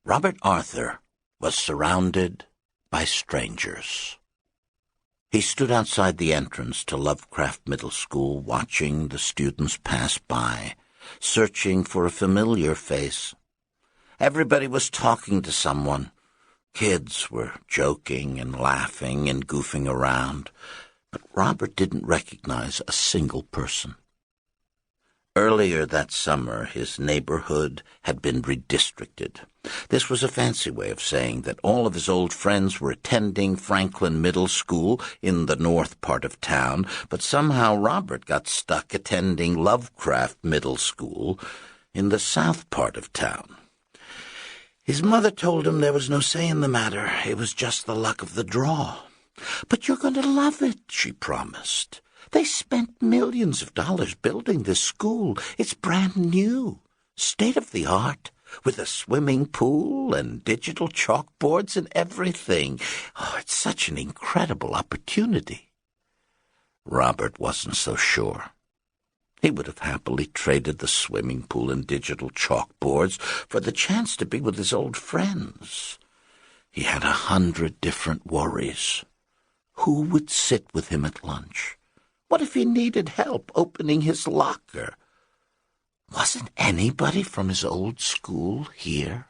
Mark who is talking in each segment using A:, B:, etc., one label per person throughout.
A: Robert Arthur was surrounded by strangers. He stood outside the entrance to Lovecraft Middle School, watching the students pass by, searching for a familiar face. Everybody was talking to someone. Kids were joking and laughing and goofing around, but Robert didn't recognize a single person. Earlier that summer, his neighborhood had been redistricted. This was a fancy way of saying that all of his old friends were attending Franklin Middle School in the north part of town, but somehow Robert got stuck attending Lovecraft Middle School in the south part of town. His mother told him there was no say in the matter. It was just the luck of the draw. "But you're going to love it," she promised. "They spent millions of dollars building this school. It's brand new, state-of-the-art, with a swimming pool and digital chalkboards and everything. Oh, it's such an incredible opportunity." Robert wasn't so sure. He would have happily traded the swimming pool and digital chalkboards for the chance to be with his old friends. He had 100 different worries. Who would sit with him at lunch? What if he needed help opening his locker? Wasn't anybody from his old school here?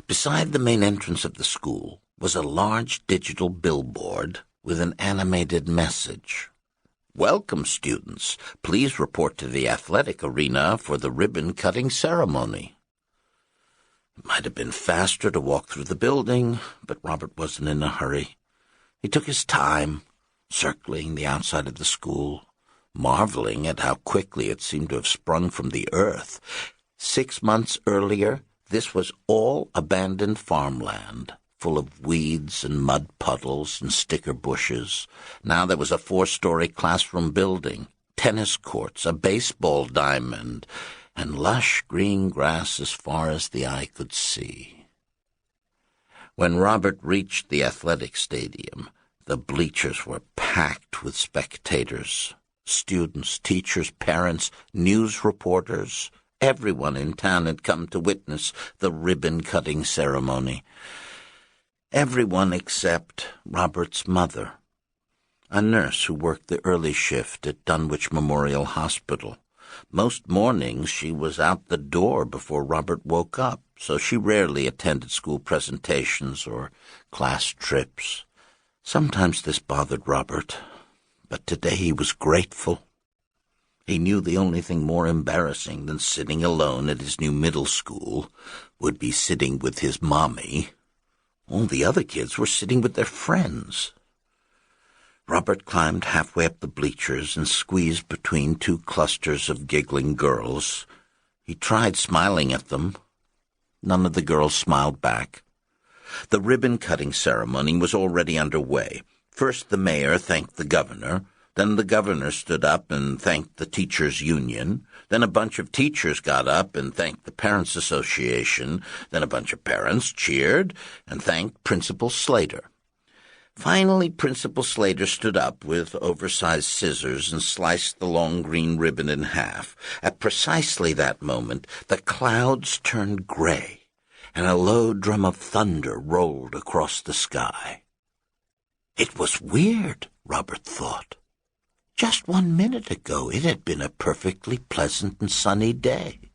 A: Beside the main entrance of the school was a large digital billboard with an animated message. "Welcome, students. Please report to the athletic arena for the ribbon-cutting ceremony." It might have been faster to walk through the building, but Robert wasn't in a hurry. He took his time, circling the outside of the school, marveling at how quickly it seemed to have sprung from the earth. 6 months earlier, this was all abandoned farmland, full of weeds and mud puddles and sticker bushes. Now there was a 4-story classroom building, tennis courts, a baseball diamond, and lush green grass as far as the eye could see. When Robert reached the athletic stadium, the bleachers were packed with spectators. Students, teachers, parents, news reporters, everyone in town had come to witness the ribbon-cutting ceremony. Everyone except Robert's mother, a nurse who worked the early shift at Dunwich Memorial Hospital. Most mornings she was out the door before Robert woke up, so she rarely attended school presentations or class trips. Sometimes this bothered Robert, but today he was grateful. He knew the only thing more embarrassing than sitting alone at his new middle school would be sitting with his mommy. All the other kids were sitting with their friends. Robert climbed halfway up the bleachers and squeezed between 2 clusters of giggling girls. He tried smiling at them. None of the girls smiled back. The ribbon-cutting ceremony was already underway. First the mayor thanked the governor, then the governor stood up and thanked the teachers' union, then a bunch of teachers got up and thanked the Parents' Association, then a bunch of parents cheered and thanked Principal Slither. Finally, Principal Slither stood up with oversized scissors and sliced the long green ribbon in half. At precisely that moment, the clouds turned gray, and a low drum of thunder rolled across the sky. It was weird, Robert thought. Just 1 minute ago it had been a perfectly pleasant and sunny day.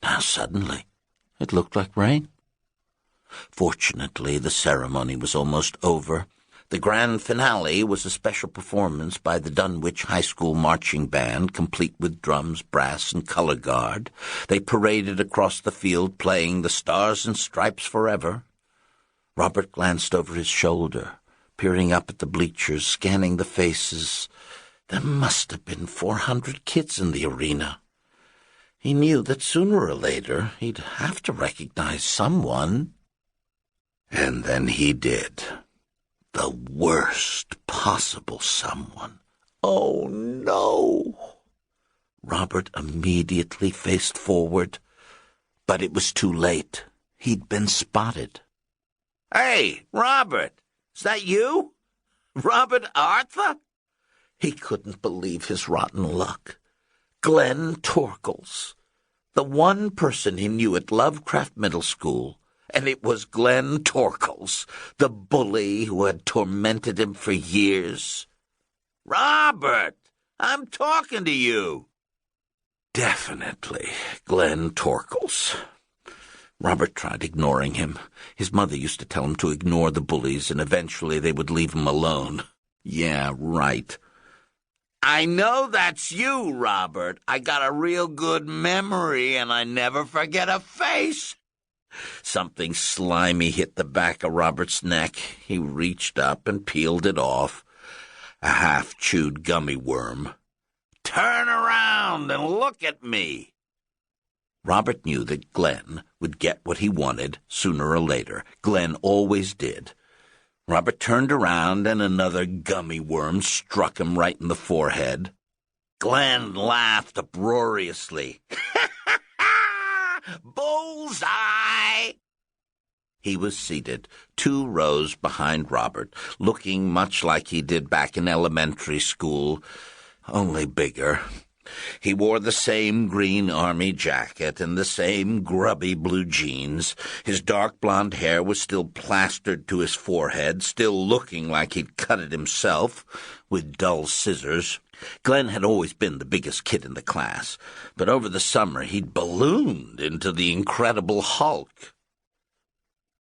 A: Now suddenly it looked like rain. Fortunately, the ceremony was almost over. The grand finale was a special performance by the Dunwich High School Marching Band, complete with drums, brass, and color guard. They paraded across the field, playing "The Stars and Stripes Forever." Robert glanced over his shoulder, peering up at the bleachers, scanning the faces. There must have been 400 kids in the arena. He knew that sooner or later he'd have to recognize someone. And then he did. The worst possible someone. Oh, no! Robert immediately faced forward, but it was too late. He'd been spotted. "Hey, Robert! Is that you? Robert Arthur?" He couldn't believe his rotten luck. Glenn Torkels, The one person he knew at Lovecraft Middle School, and it was Glenn Torkles, the bully who had tormented him for years. "Robert, I'm talking to you." Definitely Glenn Torkles. Robert tried ignoring him. His mother used to tell him to ignore the bullies, and eventually they would leave him alone. Yeah, right. "I know that's you, Robert. I got a real good memory, and I never forget a face." Something slimy hit the back of Robert's neck. He reached up and peeled it off. A half-chewed gummy worm. "Turn around and look at me." Robert knew that Glenn would get what he wanted sooner or later. Glenn always did. Robert turned around, and another gummy worm struck him right in the forehead. Glenn laughed uproariously. "Bullseye!" He was seated 2 rows behind Robert, looking much like he did back in elementary school, only bigger. He wore the same green army jacket and the same grubby blue jeans. His dark blonde hair was still plastered to his forehead, still looking like he'd cut it himself with dull scissors. Glenn had always been the biggest kid in the class, but over the summer he'd ballooned into the Incredible Hulk.